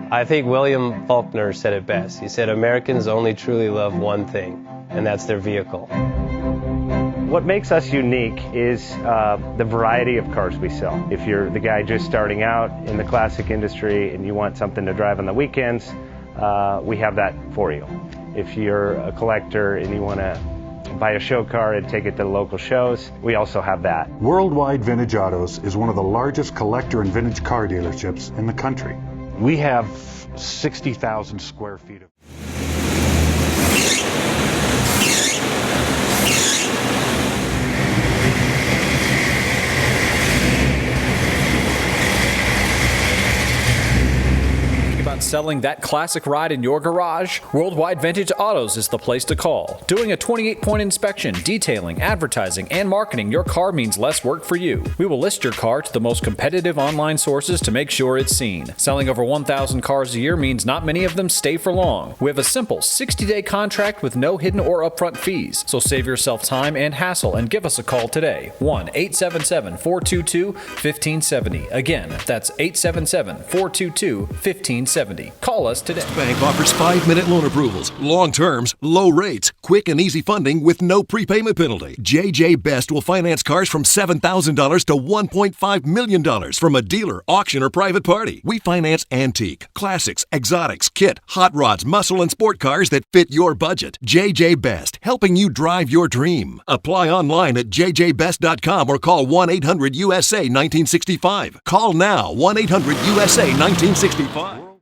I think William Faulkner said it best. He said, Americans only truly love one thing, and that's their vehicle. What makes us unique is the variety of cars we sell. If you're the guy just starting out in the classic industry and you want something to drive on the weekends, we have that for you. If you're a collector and you want to buy a show car and take it to the local shows, we also have that. Worldwide Vintage Autos is one of the largest collector and vintage car dealerships in the country. We have 60,000 square feet of selling that classic ride in your garage? Worldwide Vintage Autos is the place to call. Doing a 28-point inspection, detailing, advertising, and marketing your car means less work for you. We will list your car to the most competitive online sources to make sure it's seen. Selling over 1,000 cars a year means not many of them stay for long. We have a simple 60-day contract with no hidden or upfront fees, so save yourself time and hassle and give us a call today. 1-877-422-1570. Again, that's 877-422-1570. Call us today. Bank offers 5-minute loan approvals, long terms, low rates, quick and easy funding with no prepayment penalty. JJ Best will finance cars from $7,000 to $1.5 million from a dealer, auction, or private party. We finance antique, classics, exotics, kit, hot rods, muscle, and sport cars that fit your budget. JJ Best, helping you drive your dream. Apply online at jjbest.com or call 1-800-USA-1965. Call now, 1-800-USA-1965.